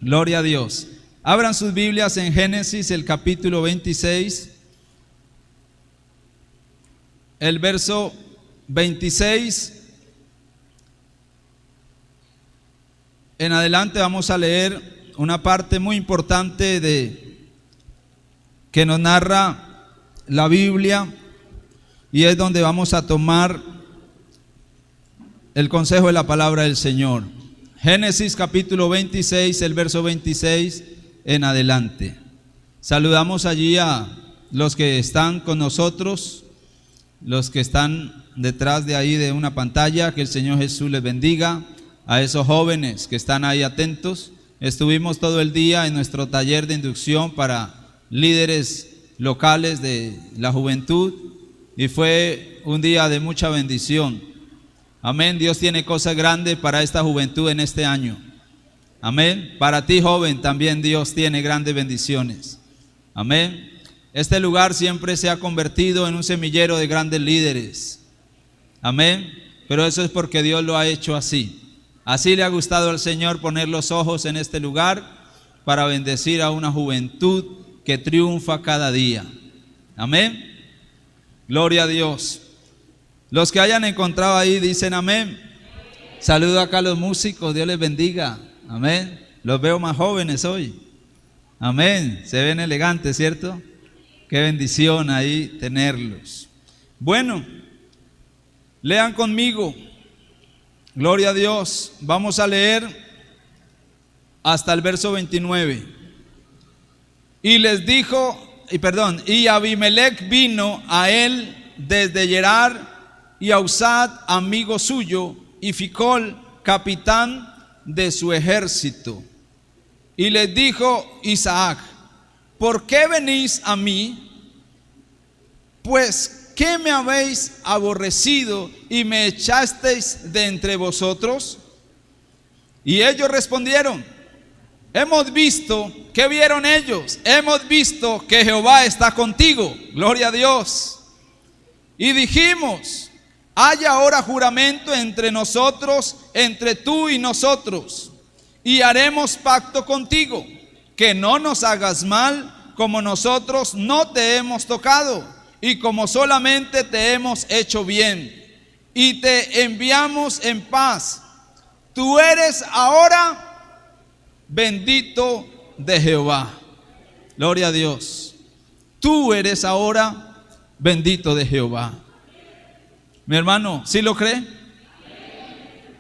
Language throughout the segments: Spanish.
Gloria a Dios. Abran sus Biblias en Génesis, el capítulo 26, el verso 26. En adelante vamos a leer una parte muy importante que nos narra la Biblia, y es donde vamos a tomar el consejo de la palabra del Señor. Génesis capítulo 26, el verso 26 en adelante. Saludamos allí a los que están con nosotros, los que están detrás de ahí de una pantalla. Que el Señor Jesús les bendiga. A esos jóvenes que están ahí atentos. Estuvimos todo el día en nuestro taller de inducción para líderes locales de la juventud y fue un día de mucha bendición. Amén. Dios tiene cosas grandes para esta juventud en este año. Amén. Para ti, joven, también Dios tiene grandes bendiciones. Amén. Este lugar siempre se ha convertido en un semillero de grandes líderes. Amén. Pero eso es porque Dios lo ha hecho así. Así le ha gustado al Señor poner los ojos en este lugar para bendecir a una juventud que triunfa cada día. Amén. Gloria a Dios. Los que hayan encontrado ahí dicen amén. Saludo acá a los músicos, Dios les bendiga. Amén. Los veo más jóvenes hoy. Amén. Se ven elegantes, ¿cierto? Qué bendición ahí tenerlos. Bueno, lean conmigo. Gloria a Dios. Vamos a leer hasta el verso 29. Y les dijo, y Abimelech vino a él desde Gerar, y Ahuzat, amigo suyo, y Ficol, capitán de su ejército. Y les dijo Isaac: ¿por qué venís a mí? Pues, ¿qué me habéis aborrecido y me echasteis de entre vosotros? Y ellos respondieron: hemos visto. ¿Qué vieron ellos? Hemos visto que Jehová está contigo. Gloria a Dios. Y dijimos: hay ahora juramento entre nosotros, entre tú y nosotros, y haremos pacto contigo, que no nos hagas mal, como nosotros no te hemos tocado, y como solamente te hemos hecho bien, y te enviamos en paz. Tú eres ahora bendito de Jehová. Gloria a Dios. Tú eres ahora bendito de Jehová. Mi hermano, ¿sí lo cree?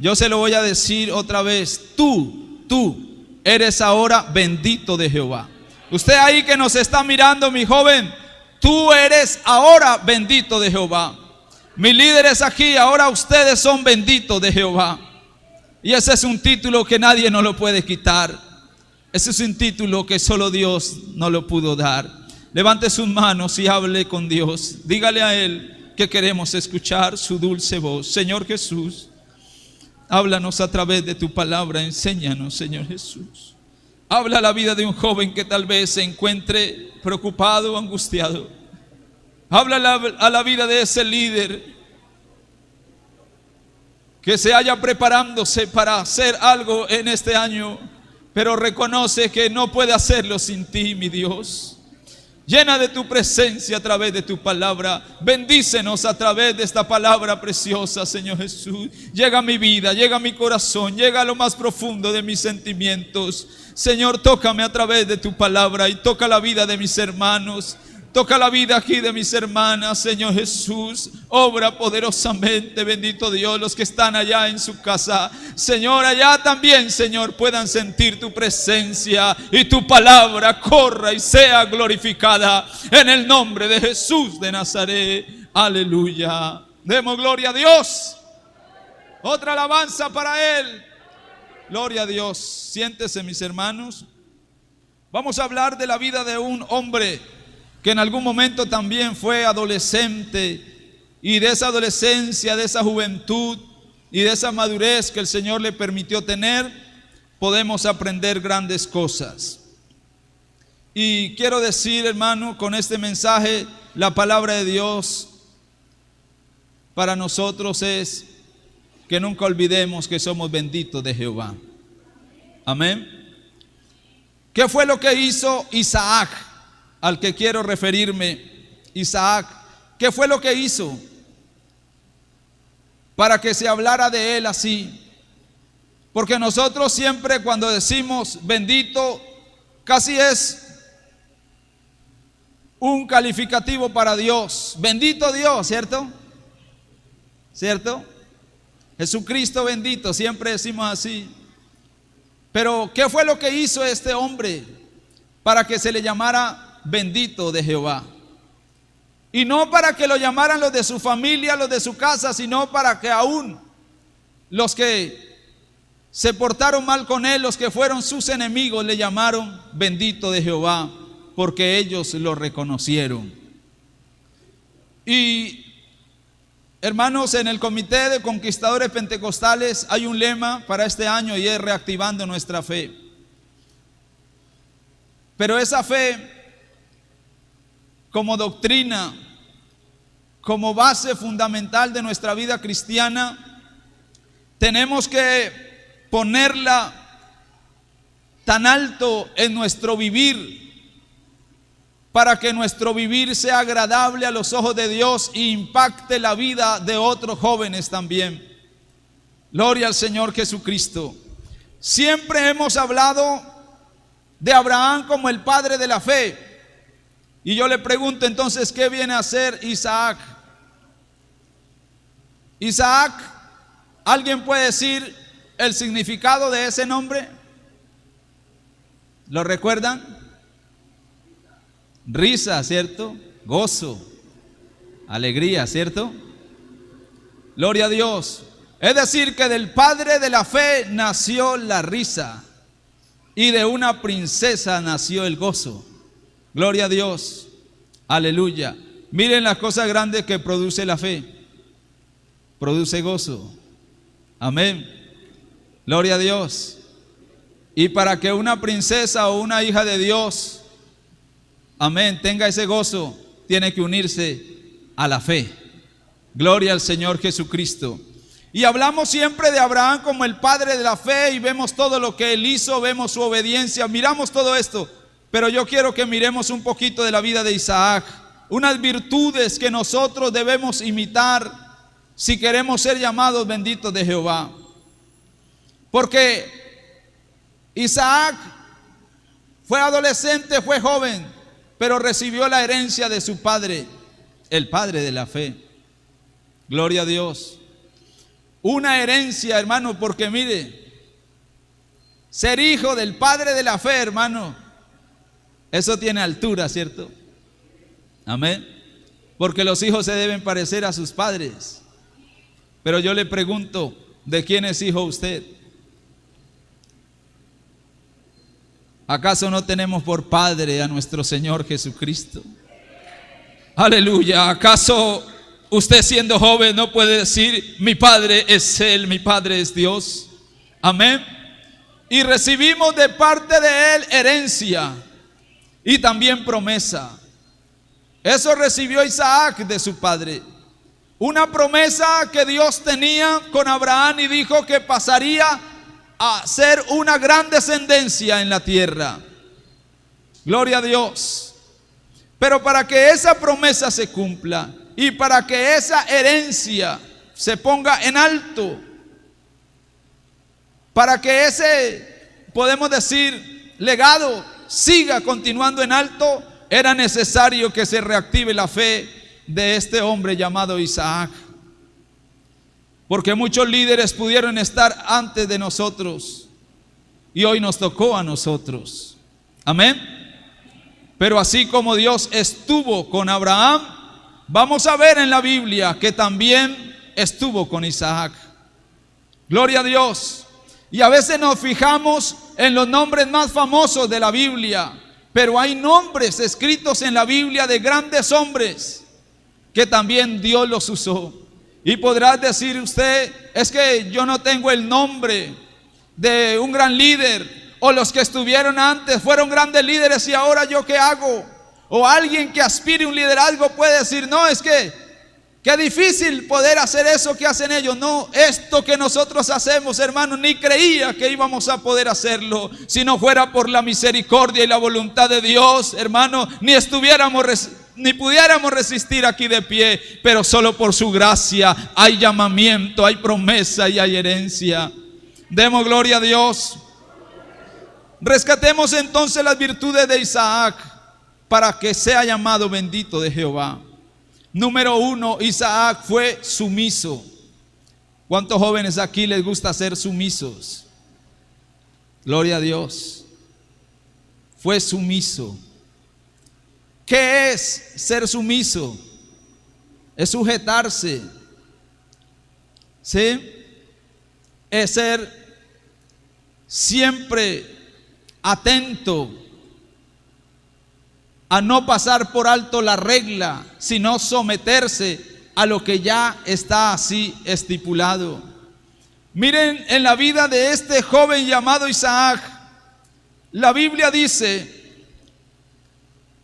Yo se lo voy a decir otra vez. Tú eres ahora bendito de Jehová. Usted ahí que nos está mirando, mi joven, tú eres ahora bendito de Jehová. Mis líderes aquí, ahora ustedes son benditos de Jehová. Y ese es un título que nadie nos lo puede quitar. Ese es un título que solo Dios nos lo pudo dar. Levante sus manos y hable con Dios. Dígale a Él que queremos escuchar su dulce voz. Señor Jesús, háblanos a través de tu palabra. Enséñanos, Señor Jesús. Habla a la vida de un joven que tal vez se encuentre preocupado o angustiado. Habla a la vida de ese líder que se haya preparándose para hacer algo en este año, pero reconoce que no puede hacerlo sin ti, mi Dios. Llena de tu presencia a través de tu palabra. Bendícenos a través de esta palabra preciosa, Señor Jesús. Llega a mi vida, llega a mi corazón, llega a lo más profundo de mis sentimientos. Señor, tócame a través de tu palabra y toca la vida de mis hermanos. Toca la vida aquí de mis hermanas, Señor Jesús. Obra poderosamente, bendito Dios, los que están allá en su casa. Señor, allá también, Señor, puedan sentir tu presencia y tu palabra corra y sea glorificada en el nombre de Jesús de Nazaret. Aleluya. Demos gloria a Dios. Otra alabanza para Él. Gloria a Dios. Siéntese, mis hermanos. Vamos a hablar de la vida de un hombre que en algún momento también fue adolescente, y de esa adolescencia, de esa juventud y de esa madurez que el Señor le permitió tener, podemos aprender grandes cosas. Y quiero decir, hermano, con este mensaje, la palabra de Dios para nosotros es que nunca olvidemos que somos benditos de Jehová. Amén. ¿Qué fue lo que hizo Isaac? Al que quiero referirme, Isaac. ¿Qué fue lo que hizo para que se hablara de él así? Porque nosotros siempre cuando decimos bendito, casi es un calificativo para Dios. Bendito Dios, ¿cierto? ¿Cierto? Jesucristo bendito, siempre decimos así. Pero ¿qué fue lo que hizo este hombre para que se le llamara bendito de Jehová? Y no para que lo llamaran los de su familia, los de su casa, sino para que aún los que se portaron mal con él, los que fueron sus enemigos, le llamaron bendito de Jehová, porque ellos lo reconocieron. Y hermanos, en el Comité de Conquistadores Pentecostales hay un lema para este año y es reactivando nuestra fe. Pero esa fe, como doctrina, como base fundamental de nuestra vida cristiana, tenemos que ponerla tan alto en nuestro vivir, para que nuestro vivir sea agradable a los ojos de Dios e impacte la vida de otros jóvenes también. Gloria al Señor Jesucristo. Siempre hemos hablado de Abraham como el padre de la fe. Y yo le pregunto entonces, ¿qué viene a ser Isaac? Isaac, ¿alguien puede decir el significado de ese nombre? ¿Lo recuerdan? Risa, ¿cierto? Gozo, alegría, ¿cierto? Gloria a Dios. Es decir, que del padre de la fe nació la risa y de una princesa nació el gozo. Gloria a Dios. Aleluya. Miren las cosas grandes que produce la fe. Produce gozo. Amén. Gloria a Dios. Y para que una princesa o una hija de Dios, amén, tenga ese gozo, tiene que unirse a la fe. Gloria al Señor Jesucristo. Y hablamos siempre de Abraham como el padre de la fe y vemos todo lo que él hizo, vemos su obediencia, miramos todo esto. Pero yo quiero que miremos un poquito de la vida de Isaac, unas virtudes que nosotros debemos imitar si queremos ser llamados benditos de Jehová. Porque Isaac fue adolescente, fue joven, pero recibió la herencia de su padre, el padre de la fe. Gloria a Dios. Una herencia, hermano, porque mire, ser hijo del padre de la fe, hermano, eso tiene altura, ¿cierto? Amén. Porque los hijos se deben parecer a sus padres. Pero yo le pregunto, ¿de quién es hijo usted? ¿Acaso no tenemos por padre a nuestro Señor Jesucristo? Aleluya. ¿Acaso usted siendo joven no puede decir, mi padre es Él, mi padre es Dios? Amén. Y recibimos de parte de Él herencia y también promesa. Eso recibió Isaac de su padre. Una promesa que Dios tenía con Abraham y dijo que pasaría a ser una gran descendencia en la tierra. Gloria a Dios. Pero para que esa promesa se cumpla y para que esa herencia se ponga en alto, para que ese, podemos decir, legado siga continuando en alto, era necesario que se reactive la fe de este hombre llamado Isaac. Porque muchos líderes pudieron estar antes de nosotros y hoy nos tocó a nosotros. Amén. Pero así como Dios estuvo con Abraham, vamos a ver en la Biblia que también estuvo con Isaac. Gloria a Dios. Y a veces nos fijamos en los nombres más famosos de la Biblia, pero hay nombres escritos en la Biblia de grandes hombres que también Dios los usó. Y podrás decir usted, es que yo no tengo el nombre de un gran líder, o los que estuvieron antes fueron grandes líderes y ahora yo qué hago. O alguien que aspire a un liderazgo puede decir, no, es que Qué difícil poder hacer eso que hacen ellos. No, esto que nosotros hacemos, hermano, ni creía que íbamos a poder hacerlo. Si no fuera por la misericordia y la voluntad de Dios, hermano, ni pudiéramos resistir aquí de pie. Pero solo por su gracia hay llamamiento, hay promesa y hay herencia. Demos gloria a Dios. Rescatemos entonces las virtudes de Isaac para que sea llamado bendito de Jehová. Número 1, Isaac fue sumiso. ¿Cuántos jóvenes aquí les gusta ser sumisos? Gloria a Dios. Fue sumiso. ¿Qué es ser sumiso? Es sujetarse. ¿Sí? Es ser siempre atento a no pasar por alto la regla, sino someterse a lo que ya está así estipulado. Miren en la vida de este joven llamado Isaac, la Biblia dice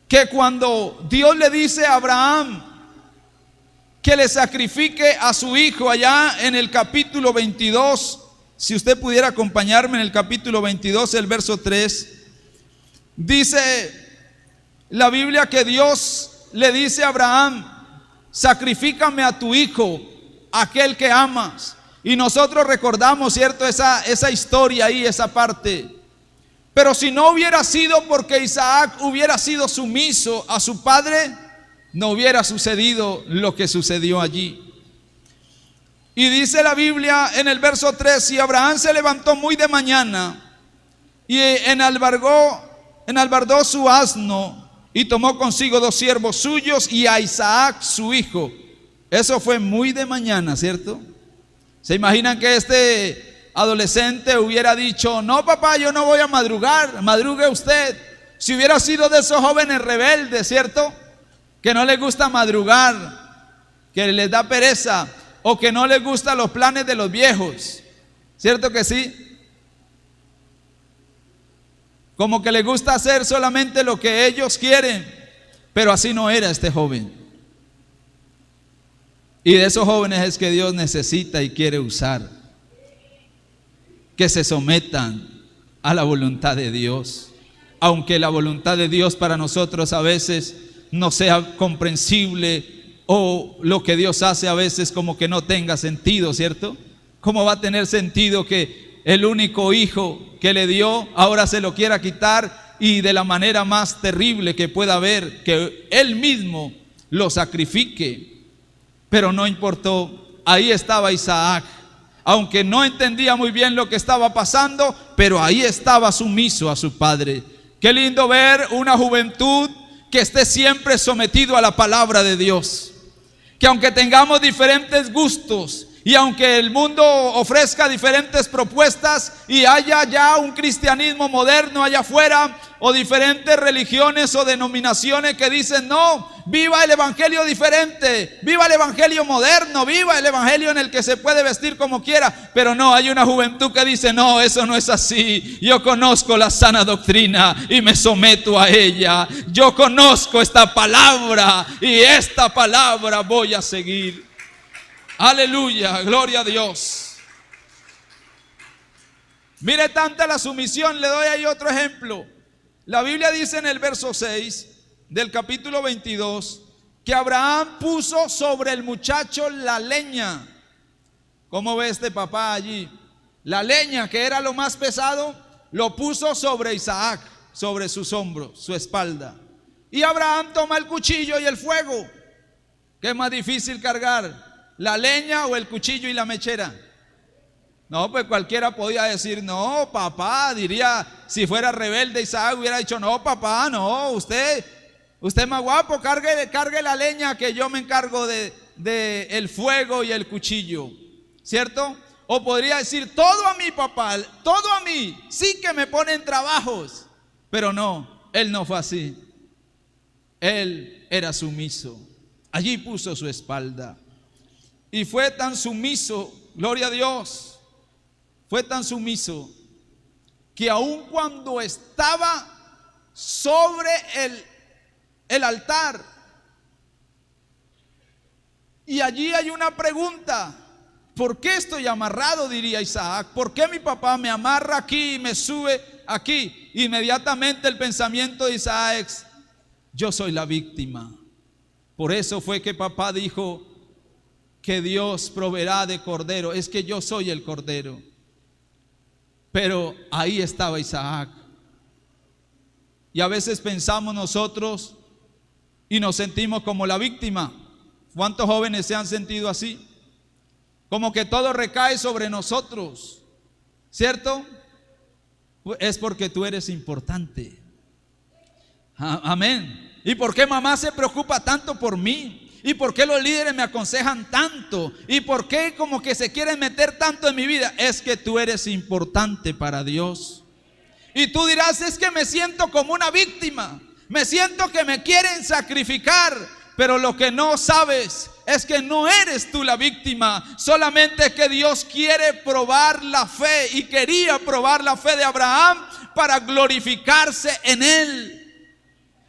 que cuando Dios le dice a Abraham que le sacrifique a su hijo allá en el capítulo 22, si usted pudiera acompañarme en el capítulo 22, el verso 3, dice la Biblia que Dios le dice a Abraham: sacrifícame a tu hijo, aquel que amas. Y nosotros recordamos, ¿cierto?, esa historia ahí, esa parte. Pero si no hubiera sido porque Isaac hubiera sido sumiso a su padre, no hubiera sucedido lo que sucedió allí. Y dice la Biblia en el verso 3: y Abraham se levantó muy de mañana y enalbardó su asno y tomó consigo 2 siervos suyos y a Isaac su hijo. Eso fue muy de mañana, ¿cierto? ¿Se imaginan que este adolescente hubiera dicho: no, papá, yo no voy a madrugar, madrugue usted? Si hubiera sido de esos jóvenes rebeldes, ¿cierto?, que no les gusta madrugar, que les da pereza, o que no les gustan los planes de los viejos, ¿cierto que sí? Como que les gusta hacer solamente lo que ellos quieren. Pero así no era este joven. Y de esos jóvenes es que Dios necesita y quiere usar, que se sometan a la voluntad de Dios, aunque la voluntad de Dios para nosotros a veces no sea comprensible, o lo que Dios hace a veces como que no tenga sentido, ¿cierto? ¿Cómo va a tener sentido que el único hijo que le dio ahora se lo quiera quitar, y de la manera más terrible que pueda haber, que él mismo lo sacrifique? Pero no importó, ahí estaba Isaac, aunque no entendía muy bien lo que estaba pasando, pero ahí estaba sumiso a su padre. Qué lindo ver una juventud que esté siempre sometido a la palabra de Dios, que aunque tengamos diferentes gustos, y aunque el mundo ofrezca diferentes propuestas y haya ya un cristianismo moderno allá afuera, o diferentes religiones o denominaciones que dicen: no, viva el evangelio diferente, viva el evangelio moderno, viva el evangelio en el que se puede vestir como quiera. Pero no, hay una juventud que dice: no, eso no es así. Yo conozco la sana doctrina y me someto a ella. Yo conozco esta palabra y esta palabra voy a seguir. Aleluya, gloria a Dios. Mire tanta la sumisión, le doy ahí otro ejemplo. La Biblia dice en el verso 6 del capítulo 22 que Abraham puso sobre el muchacho la leña. ¿Cómo ve este papá allí? La leña, que era lo más pesado, lo puso sobre Isaac, sobre sus hombros, su espalda. Y Abraham toma el cuchillo y el fuego. ¿Qué es más difícil cargar? ¿La leña o el cuchillo y la mechera? No, pues cualquiera podía decir: no, papá, diría, si fuera rebelde Isaac hubiera dicho: no, papá, no, usted es más guapo, cargue la leña, que yo me encargo de el fuego y el cuchillo, ¿cierto? O podría decir: todo a mí, papá, todo a mí, sí que me ponen trabajos. Pero no, él no fue así. Él era sumiso. Allí puso su espalda. Y fue tan sumiso, gloria a Dios, fue tan sumiso que aun cuando estaba sobre el altar, Y allí hay una pregunta. ¿Por qué estoy amarrado?, diría Isaac. ¿Por qué mi papá me amarra aquí y me sube aquí? Inmediatamente el pensamiento de Isaac es: yo soy la víctima. Por eso fue que papá dijo que Dios proveerá de cordero. Es que yo soy el cordero. Pero ahí estaba Isaac. Y a veces pensamos nosotros y nos sentimos como la víctima. ¿Cuántos jóvenes se han sentido así? Como que todo recae sobre nosotros, ¿cierto? Es porque tú eres importante. Amén. ¿Y por qué mamá se preocupa tanto por mí? ¿Y por qué los líderes me aconsejan tanto? ¿Y por qué como que se quieren meter tanto en mi vida? Es que tú eres importante para Dios. Y tú dirás: es que me siento como una víctima, me siento que me quieren sacrificar. Pero lo que no sabes es que no eres tú la víctima, solamente que Dios quiere probar la fe, y quería probar la fe de Abraham para glorificarse en él.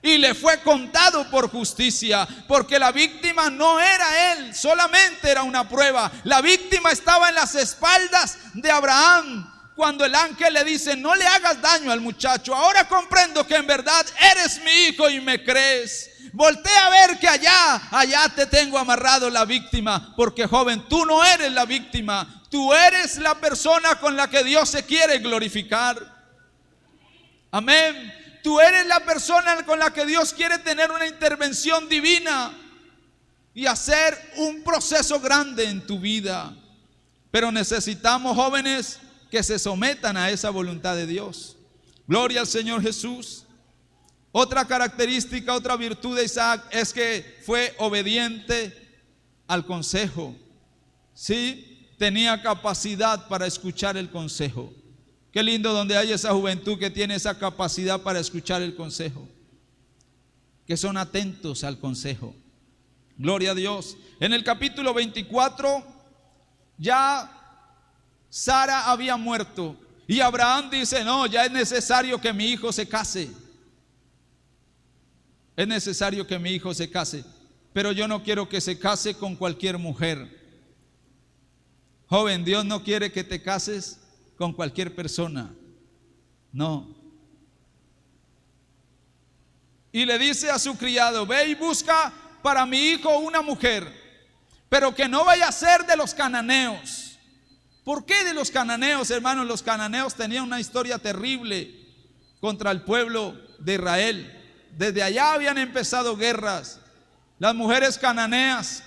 Y le fue contado por justicia, porque la víctima no era él, solamente era una prueba. La víctima estaba en las espaldas de Abraham. Cuando el ángel le dice: no le hagas daño al muchacho, ahora comprendo que en verdad eres mi hijo y me crees. Voltea a ver que allá te tengo amarrado, la víctima. Porque, joven, tú no eres la víctima, tú eres la persona con la que Dios se quiere glorificar. Amén. Tú eres la persona con la que Dios quiere tener una intervención divina y hacer un proceso grande en tu vida. Pero necesitamos, jóvenes, que se sometan a esa voluntad de Dios. Gloria al Señor Jesús. Otra característica, otra virtud de Isaac es que fue obediente al consejo. Sí, tenía capacidad para escuchar el consejo. Qué lindo donde hay esa juventud que tiene esa capacidad para escuchar el consejo, que son atentos al consejo. Gloria a Dios. En el capítulo 24 ya Sara había muerto y Abraham dice: no, ya es necesario que mi hijo se case. Es necesario que mi hijo se case, pero yo no quiero que se case con cualquier mujer. Joven, Dios no quiere que te cases con cualquier persona. No. Y le dice a su criado: ve y busca para mi hijo una mujer, pero que no vaya a ser de los cananeos. ¿Por qué de los cananeos, hermanos? Los cananeos tenían una historia terrible contra el pueblo de Israel. Desde allá habían empezado guerras. Las mujeres cananeas,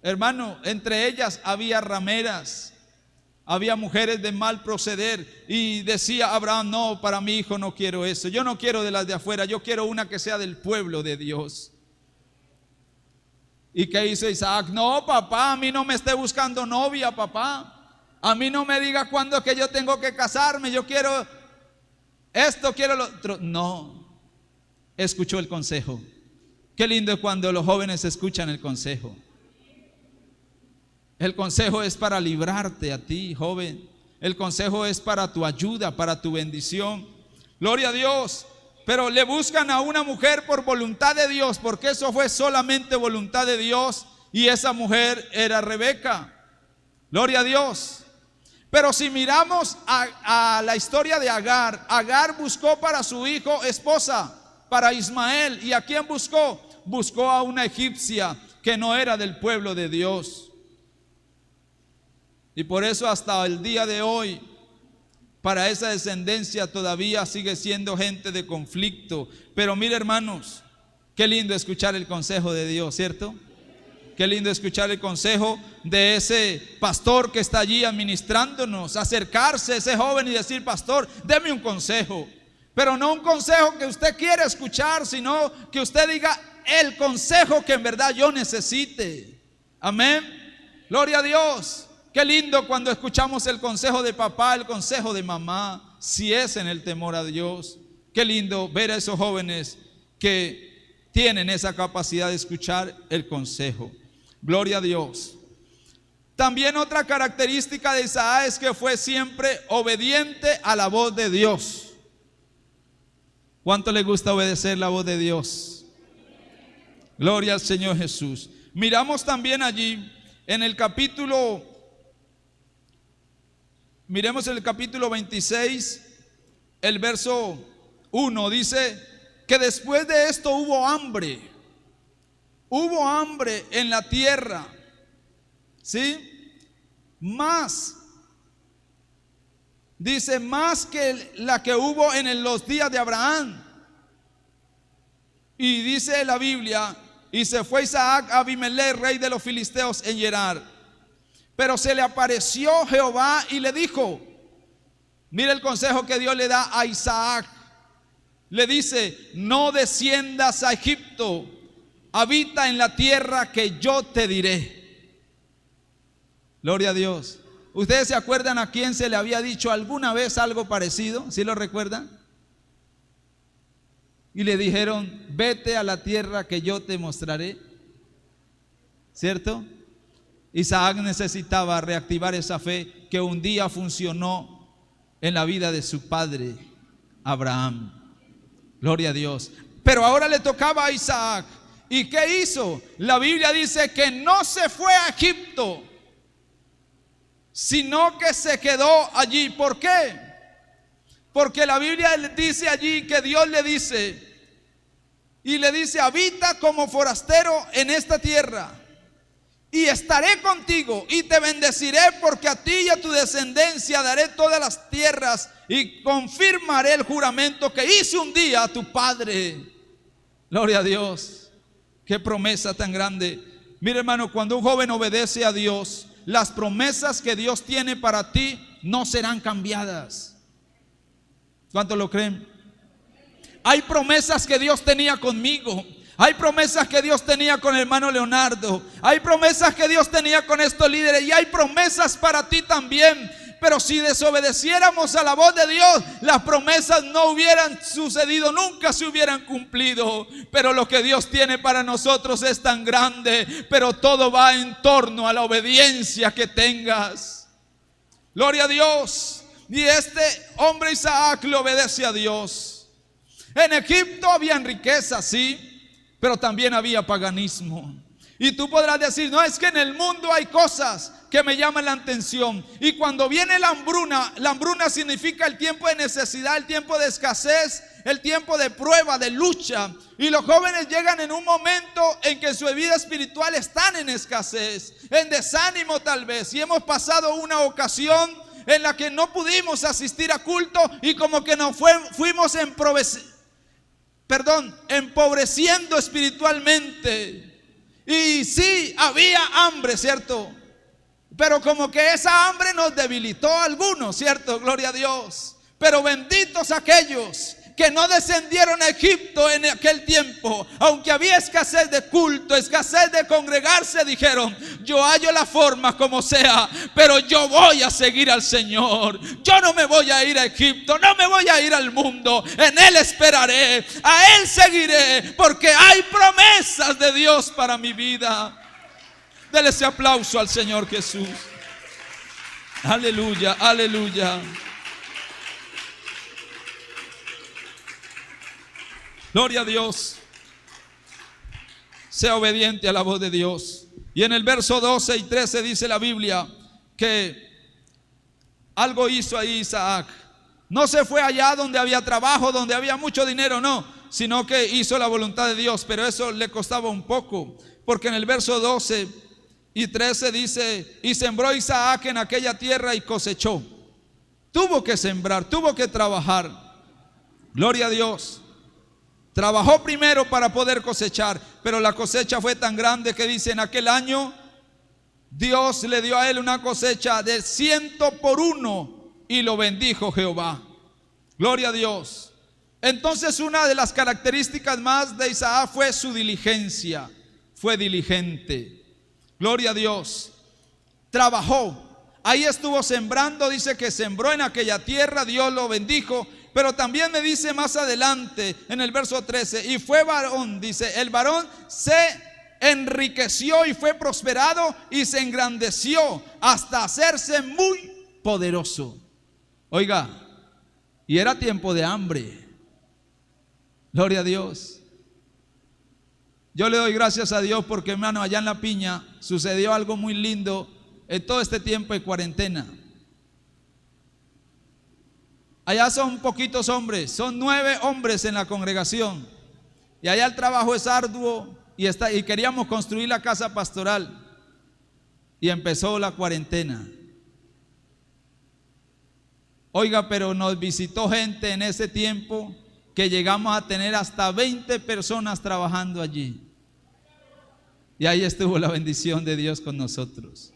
hermano, entre ellas había rameras, había mujeres de mal proceder. Y decía Abraham: no, para mi hijo no quiero eso. Yo no quiero de las de afuera, yo quiero una que sea del pueblo de Dios. ¿Y qué hizo Isaac? No, papá, a mí no me esté buscando novia, papá. A mí no me diga cuándo es que yo tengo que casarme. Yo quiero esto, quiero lo otro. No, escuchó el consejo. Qué lindo es cuando los jóvenes escuchan el consejo. El consejo es para librarte a ti, joven. El consejo es para tu ayuda, para tu bendición. Gloria a Dios. Pero le buscan a una mujer por voluntad de Dios, porque eso fue solamente voluntad de Dios, y esa mujer era Rebeca. Gloria a Dios. Pero si miramos a la historia de Agar, Agar buscó para su hijo esposa, para Ismael. ¿Y a quién buscó? Buscó a una egipcia que no era del pueblo de Dios. Y por eso hasta el día de hoy, para esa descendencia todavía sigue siendo gente de conflicto. Pero mire, hermanos, qué lindo escuchar el consejo de Dios, ¿cierto? Qué lindo escuchar el consejo de ese pastor que está allí administrándonos. Acercarse a ese joven y decir: pastor, deme un consejo. Pero no un consejo que usted quiere escuchar, sino que usted diga el consejo que en verdad yo necesite. Amén. Gloria a Dios. Qué lindo cuando escuchamos el consejo de papá, el consejo de mamá, si es en el temor a Dios. Qué lindo ver a esos jóvenes que tienen esa capacidad de escuchar el consejo. Gloria a Dios. También otra característica de Isaac es que fue siempre obediente a la voz de Dios. ¿Cuánto le gusta obedecer la voz de Dios? Gloria al Señor Jesús. Miramos también allí en el capítulo, miremos el capítulo 26, el verso 1, dice que después de esto hubo hambre en la tierra, ¿sí? Más, dice, más que la que hubo en los días de Abraham. Y dice la Biblia, y se fue Isaac a Abimelech, rey de los filisteos, en Gerar. Pero se le apareció Jehová y le dijo, mira el consejo que Dios le da a Isaac. Le dice, no desciendas a Egipto, habita en la tierra que yo te diré. Gloria a Dios. ¿Ustedes se acuerdan a quién se le había dicho alguna vez algo parecido? ¿Sí lo recuerdan? Y le dijeron, vete a la tierra que yo te mostraré. ¿Cierto? Isaac necesitaba reactivar esa fe que un día funcionó en la vida de su padre Abraham. Gloria a Dios. Pero ahora le tocaba a Isaac. ¿Y qué hizo? La Biblia dice que no se fue a Egipto, sino que se quedó allí. ¿Por qué? Porque la Biblia dice allí que Dios le dice, y le dice, habita como forastero en esta tierra, y estaré contigo, y te bendeciré, porque a ti y a tu descendencia daré todas las tierras, y confirmaré el juramento que hice un día a tu padre. Gloria a Dios. Qué promesa tan grande. Mira, hermano, cuando un joven obedece a Dios, las promesas que Dios tiene para ti no serán cambiadas. ¿Cuántos lo creen? Hay promesas que Dios tenía conmigo. Hay promesas que Dios tenía con el hermano Leonardo. Hay promesas que Dios tenía con estos líderes. Y hay promesas para ti también. Pero si desobedeciéramos a la voz de Dios, las promesas no hubieran sucedido, nunca se hubieran cumplido. Pero lo que Dios tiene para nosotros es tan grande. Pero todo va en torno a la obediencia que tengas. Gloria a Dios. Y este hombre Isaac le obedece a Dios. En Egipto habían riquezas, sí, pero también había paganismo. Y tú podrás decir, no, es que en el mundo hay cosas que me llaman la atención. Y cuando viene la hambruna significa el tiempo de necesidad, el tiempo de escasez, el tiempo de prueba, de lucha. Y los jóvenes llegan en un momento en que en su vida espiritual están en escasez, en desánimo tal vez. Y hemos pasado una ocasión en la que no pudimos asistir a culto y como que nos fuimos empobreciendo espiritualmente. Y sí, había hambre, ¿cierto? Pero como que esa hambre nos debilitó a algunos, ¿cierto? Gloria a Dios. Pero benditos aquellos que no descendieron a Egipto en aquel tiempo. Aunque había escasez de culto, escasez de congregarse, dijeron, yo hallo la forma como sea, pero yo voy a seguir al Señor. Yo no me voy a ir a Egipto, no me voy a ir al mundo. En Él esperaré, a Él seguiré, porque hay promesas de Dios para mi vida. Dele ese aplauso al Señor Jesús. Aleluya, aleluya. Gloria a Dios. Sea obediente a la voz de Dios. Y en el verso 12 y 13 dice la Biblia que algo hizo ahí Isaac. No se fue allá donde había trabajo, donde había mucho dinero, no, sino que hizo la voluntad de Dios. Pero eso le costaba un poco, porque en el verso 12 y 13 dice, y sembró Isaac en aquella tierra y cosechó. Tuvo que sembrar, tuvo que trabajar. Gloria a Dios. Trabajó primero para poder cosechar, pero la cosecha fue tan grande que dice, en aquel año Dios le dio a él una cosecha de 100 por 1 y lo bendijo Jehová. Gloria a Dios. Entonces una de las características más de Isaac fue su diligencia. Fue diligente. Gloria a Dios. Trabajó. Ahí estuvo sembrando, dice que sembró en aquella tierra, Dios lo bendijo. Pero también me dice más adelante en el verso 13, y fue varón, dice, el varón se enriqueció y fue prosperado y se engrandeció hasta hacerse muy poderoso. Oiga, y era tiempo de hambre. Gloria a Dios. Yo le doy gracias a Dios porque, hermano, allá en La Piña sucedió algo muy lindo en todo este tiempo de cuarentena. Allá son poquitos hombres, son 9 hombres en la congregación. Y allá el trabajo es arduo y queríamos construir la casa pastoral. Y empezó la cuarentena. Oiga, pero nos visitó gente en ese tiempo que llegamos a tener hasta 20 personas trabajando allí. Y ahí estuvo la bendición de Dios con nosotros.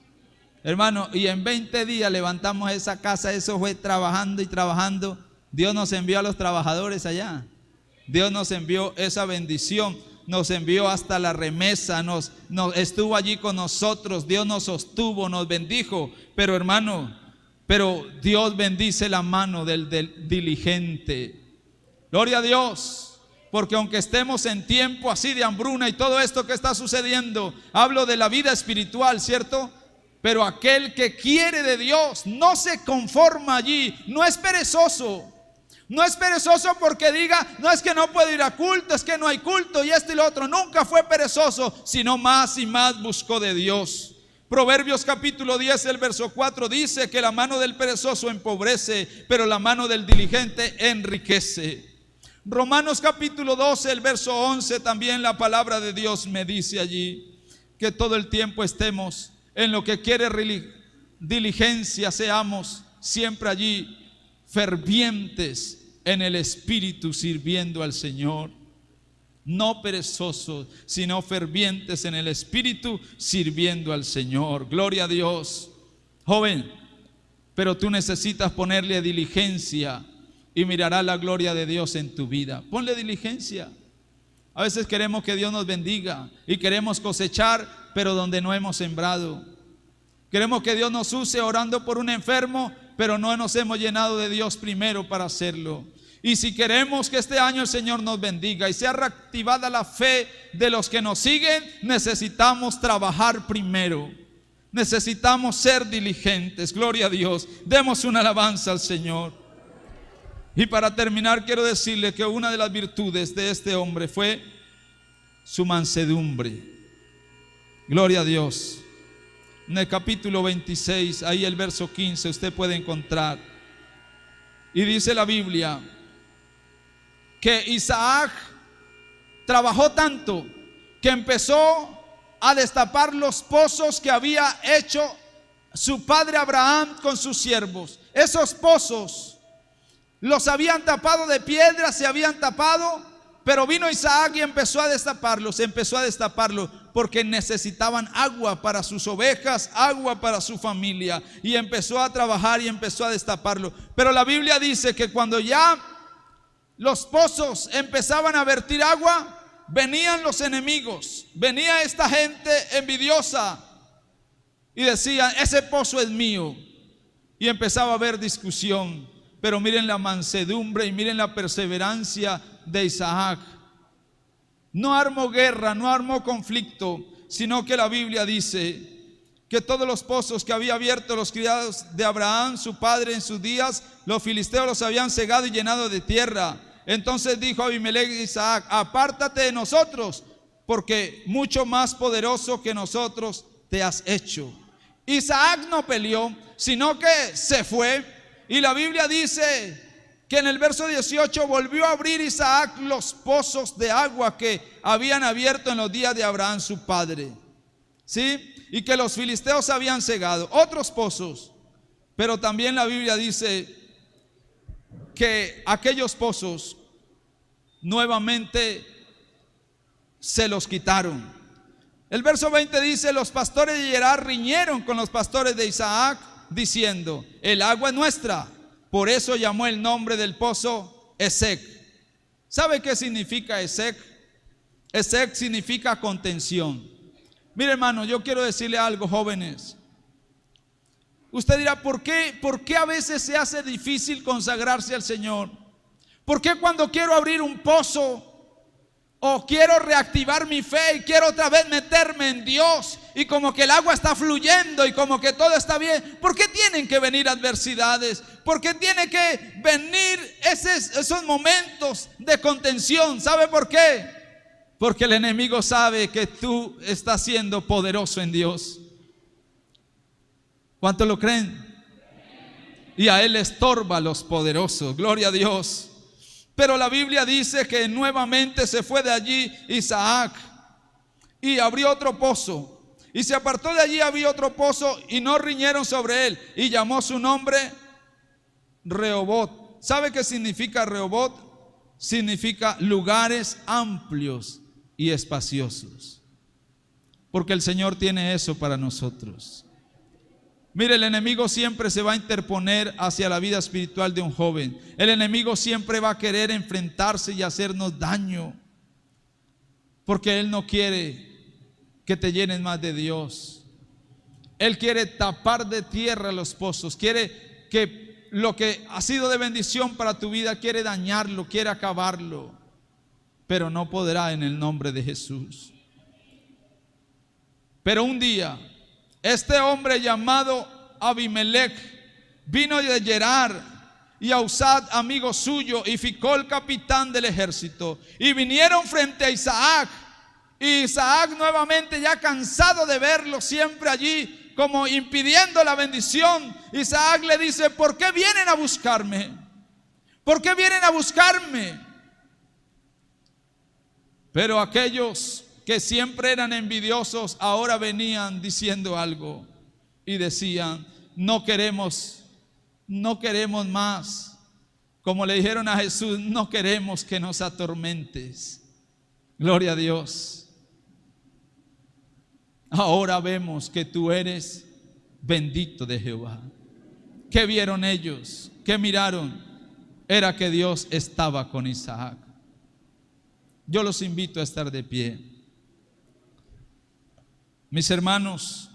Hermano, y en 20 días levantamos esa casa. Eso fue trabajando y trabajando. Dios nos envió a los trabajadores allá. Dios nos envió esa bendición. Nos envió hasta la remesa. Nos estuvo allí con nosotros. Dios nos sostuvo, nos bendijo. Pero hermano, Dios bendice la mano del diligente. Gloria a Dios. Porque aunque estemos en tiempo así de hambruna y todo esto que está sucediendo, hablo de la vida espiritual, ¿cierto? Pero aquel que quiere de Dios no se conforma allí, no es perezoso. No es perezoso porque diga, no, es que no puedo ir a culto, es que no hay culto y esto y lo otro. Nunca fue perezoso, sino más y más buscó de Dios. Proverbios capítulo 10, el verso 4 dice que la mano del perezoso empobrece, pero la mano del diligente enriquece. Romanos capítulo 12, el verso 11, también la palabra de Dios me dice allí que todo el tiempo estemos en lo que quiere diligencia, seamos siempre allí fervientes en el Espíritu, sirviendo al Señor. No perezosos, sino fervientes en el Espíritu, sirviendo al Señor. Gloria a Dios. Joven, pero tú necesitas ponerle diligencia y mirarás la gloria de Dios en tu vida. Ponle diligencia. A veces queremos que Dios nos bendiga y queremos cosechar, pero donde no hemos sembrado. Queremos que Dios nos use orando por un enfermo, pero no nos hemos llenado de Dios primero para hacerlo. Y si queremos que este año el Señor nos bendiga y sea reactivada la fe de los que nos siguen, necesitamos trabajar primero. Necesitamos ser diligentes. Gloria a Dios. Demos una alabanza al Señor. Y para terminar, quiero decirle que una de las virtudes de este hombre fue su mansedumbre. Gloria a Dios. En el capítulo 26, ahí el verso 15, usted puede encontrar. Y dice la Biblia que Isaac trabajó tanto que empezó a destapar los pozos que había hecho su padre Abraham con sus siervos. Esos pozos los habían tapado de piedra, se habían tapado, pero vino Isaac y empezó a destaparlos, porque necesitaban agua para sus ovejas, agua para su familia, y empezó a trabajar y empezó a destaparlo. Pero la Biblia dice que cuando ya los pozos empezaban a vertir agua, venían los enemigos, venía esta gente envidiosa y decían, ese pozo es mío, y empezaba a haber discusión. Pero miren la mansedumbre y miren la perseverancia de Isaac. No armó guerra, no armó conflicto, sino que la Biblia dice que todos los pozos que había abierto los criados de Abraham, su padre, en sus días, los filisteos los habían cegado y llenado de tierra. Entonces dijo Abimelech a Isaac, apártate de nosotros, porque mucho más poderoso que nosotros te has hecho. Isaac no peleó, sino que se fue. Y la Biblia dice que en el verso 18 volvió a abrir Isaac los pozos de agua que habían abierto en los días de Abraham su padre, ¿sí? Y que los filisteos habían cegado otros pozos. Pero también la Biblia dice que aquellos pozos nuevamente se los quitaron. El verso 20 dice, los pastores de Gerar riñeron con los pastores de Isaac, diciendo, el agua es nuestra. Por eso llamó el nombre del pozo Esek. ¿Sabe qué significa Esek? Esek significa contención. Mire, hermano, yo quiero decirle algo, jóvenes. Usted dirá, ¿por qué a veces se hace difícil consagrarse al Señor? ¿Por qué cuando quiero abrir un pozo o quiero reactivar mi fe y quiero otra vez meterme en Dios y como que el agua está fluyendo y como que todo está bien, ¿por qué tienen que venir adversidades? ¿Por qué tiene que venir esos momentos de contención? ¿Sabe por qué? Porque el enemigo sabe que tú estás siendo poderoso en Dios. ¿Cuántos lo creen? Y a él le estorba a los poderosos. Gloria a Dios. Pero la Biblia dice que nuevamente se fue de allí Isaac y abrió otro pozo. Y se apartó de allí, abrió otro pozo y no riñeron sobre él. Y llamó su nombre Rehobot. ¿Sabe qué significa Rehobot? Significa lugares amplios y espaciosos. Porque el Señor tiene eso para nosotros. Mire, el enemigo siempre se va a interponer hacia la vida espiritual de un joven. El enemigo siempre va a querer enfrentarse y hacernos daño. Porque él no quiere que te llenes más de Dios. Él quiere tapar de tierra los pozos. Quiere que lo que ha sido de bendición para tu vida, quiere dañarlo, quiere acabarlo. Pero no podrá en el nombre de Jesús. Pero un día, este hombre llamado Abimelech vino de Gerar, y Ahuzat, amigo suyo, y Ficol, capitán del ejército, y vinieron frente a Isaac. Y Isaac, nuevamente ya cansado de verlo siempre allí como impidiendo la bendición, Isaac le dice: ¿por qué vienen a buscarme? ¿Por qué vienen a buscarme? Pero aquellos que siempre eran envidiosos ahora venían diciendo algo y decían: no queremos más. Como le dijeron a Jesús: no queremos que nos atormentes. Gloria a Dios. Ahora vemos que tú eres bendito de Jehová. ¿Qué vieron ellos? ¿Qué miraron? Era que Dios estaba con Isaac. Yo los invito a estar de pie. Mis hermanos,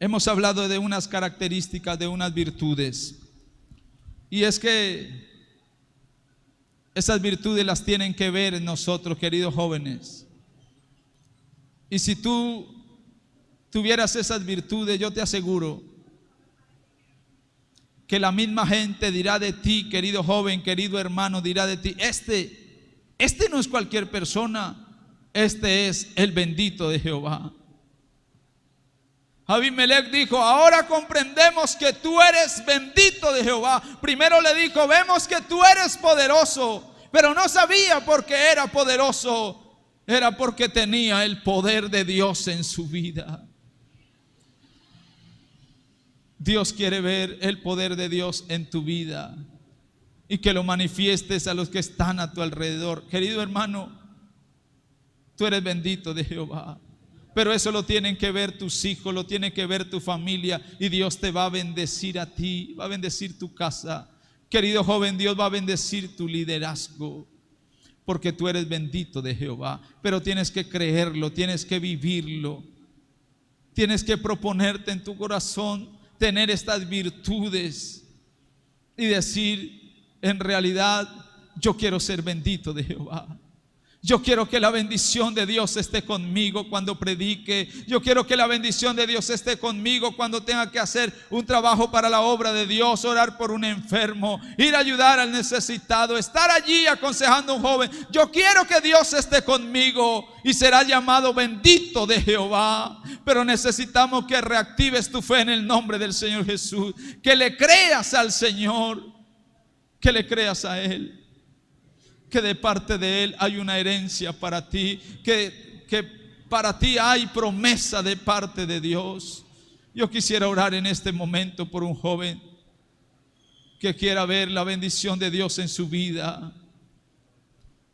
hemos hablado de unas características, de unas virtudes. Y es que esas virtudes las tienen que ver en nosotros, queridos jóvenes. Y si tú tuvieras esas virtudes, yo te aseguro que la misma gente dirá de ti, querido joven, querido hermano, dirá de ti: este no es cualquier persona, este es el bendito de Jehová. Abimelech dijo: ahora comprendemos que tú eres bendito de Jehová. Primero le dijo: vemos que tú eres poderoso, pero no sabía por qué era poderoso. Era porque tenía el poder de Dios en su vida. Dios quiere ver el poder de Dios en tu vida y que lo manifiestes a los que están a tu alrededor. Querido hermano, tú eres bendito de Jehová. Pero eso lo tienen que ver tus hijos, lo tiene que ver tu familia, y Dios te va a bendecir a ti, va a bendecir tu casa. Querido joven, Dios va a bendecir tu liderazgo, porque tú eres bendito de Jehová. Pero tienes que creerlo, tienes que vivirlo. Tienes que proponerte en tu corazón tener estas virtudes y decir: en realidad yo quiero ser bendito de Jehová. Yo quiero que la bendición de Dios esté conmigo cuando predique. Yo quiero que la bendición de Dios esté conmigo cuando tenga que hacer un trabajo para la obra de Dios, orar por un enfermo, ir a ayudar al necesitado, estar allí aconsejando a un joven. Yo quiero que Dios esté conmigo y será llamado bendito de Jehová. Pero necesitamos que reactives tu fe en el nombre del Señor Jesús, que le creas al Señor, que le creas a Él, que de parte de Él hay una herencia para ti, que para ti hay promesa de parte de Dios. Yo quisiera orar en este momento por un joven que quiera ver la bendición de Dios en su vida.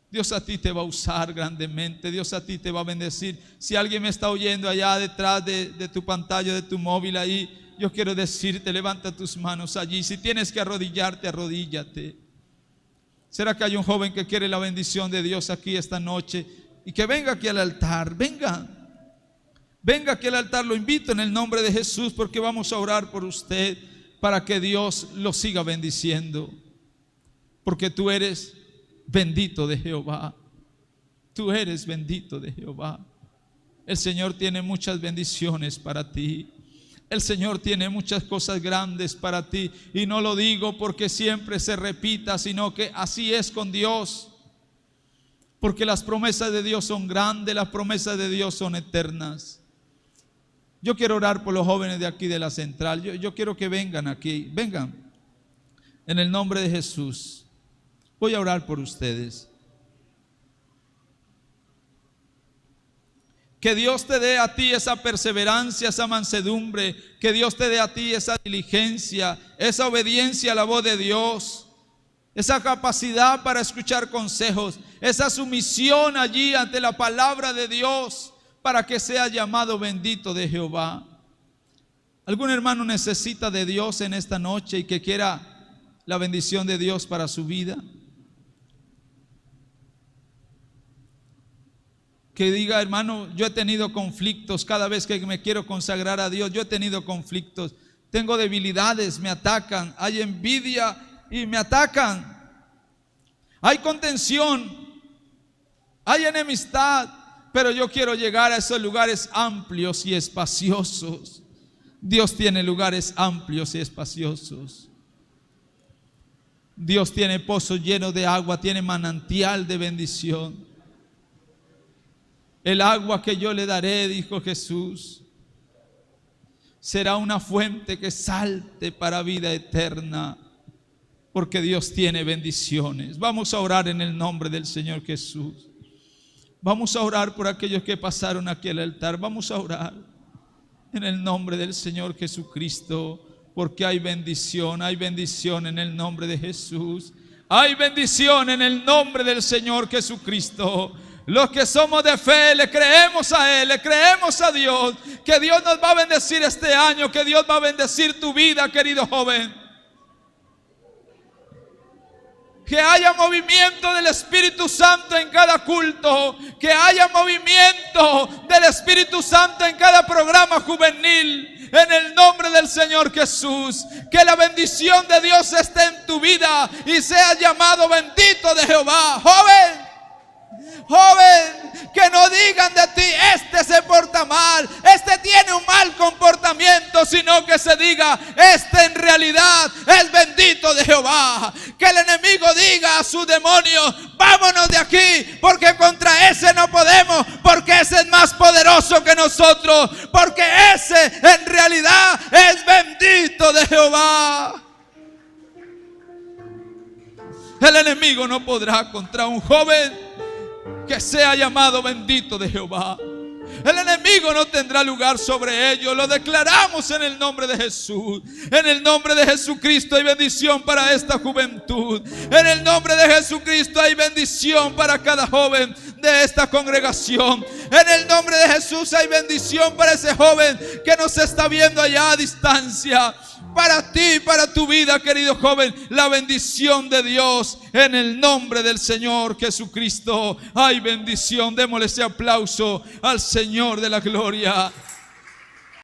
Dios a ti te va a usar grandemente, Dios a ti te va a bendecir. Si alguien me está oyendo allá detrás de tu pantalla, de tu móvil ahí, yo quiero decirte: levanta tus manos allí. Si tienes que arrodillarte, arrodíllate. ¿Será que hay un joven que quiere la bendición de Dios aquí esta noche? Y que venga aquí al altar, venga aquí al altar, lo invito en el nombre de Jesús, porque vamos a orar por usted para que Dios lo siga bendiciendo. Porque tú eres bendito de Jehová, tú eres bendito de Jehová. El Señor tiene muchas bendiciones para ti. El Señor tiene muchas cosas grandes para ti, y no lo digo porque siempre se repita, sino que así es con Dios. porque las promesas de Dios son grandes, las promesas de Dios son eternas. Yo quiero orar por los jóvenes de aquí de la central. Yo quiero que vengan aquí, vengan, en el nombre de Jesús. Voy a orar por ustedes. Que Dios te dé a ti esa perseverancia, esa mansedumbre. Que Dios te dé a ti esa diligencia, esa obediencia a la voz de Dios. Esa capacidad para escuchar consejos. Esa sumisión allí ante la palabra de Dios, para que sea llamado bendito de Jehová. ¿Algún hermano necesita de Dios en esta noche y que quiera la bendición de Dios para su vida? Que diga, hermano, yo he tenido conflictos cada vez que me quiero consagrar a Dios. Yo he tenido conflictos, tengo debilidades, me atacan, hay envidia y me atacan, hay contención, hay enemistad, pero yo quiero llegar a esos lugares amplios y espaciosos. Dios tiene lugares amplios y espaciosos. Dios tiene pozos llenos de agua, tiene manantial de bendición. El agua que yo le daré, dijo Jesús, será una fuente que salte para vida eterna, porque Dios tiene bendiciones. Vamos a orar en el nombre del Señor Jesús. Vamos a orar por aquellos que pasaron aquí al altar. Vamos a orar en el nombre del Señor Jesucristo, porque hay bendición en el nombre de Jesús. Hay bendición en el nombre del Señor Jesucristo. Los que somos de fe, le creemos a Él, le creemos a Dios, que Dios nos va a bendecir este año, que Dios va a bendecir tu vida, querido joven. Que haya movimiento del Espíritu Santo en cada culto, que haya movimiento del Espíritu Santo en cada programa juvenil, en el nombre del Señor Jesús. Que la bendición de Dios esté en tu vida y seas llamado bendito de Jehová. Joven, que no digan de ti, este se porta mal, este tiene un mal comportamiento, sino que se diga, este en realidad es bendito de Jehová. Que el enemigo diga a su demonio, vámonos de aquí, porque contra ese no podemos, porque ese es más poderoso que nosotros, porque ese en realidad es bendito de Jehová. El enemigo no podrá contra un joven que sea llamado bendito de Jehová. El enemigo no tendrá lugar sobre ellos. Lo declaramos en el nombre de Jesús. En el nombre de Jesucristo hay bendición para esta juventud. En el nombre de Jesucristo hay bendición para cada joven de esta congregación. En el nombre de Jesús hay bendición para ese joven que nos está viendo allá a distancia. Para ti, para tu vida, querido joven, la bendición de Dios en el nombre del Señor Jesucristo. Hay bendición. Démosle ese aplauso al Señor de la gloria.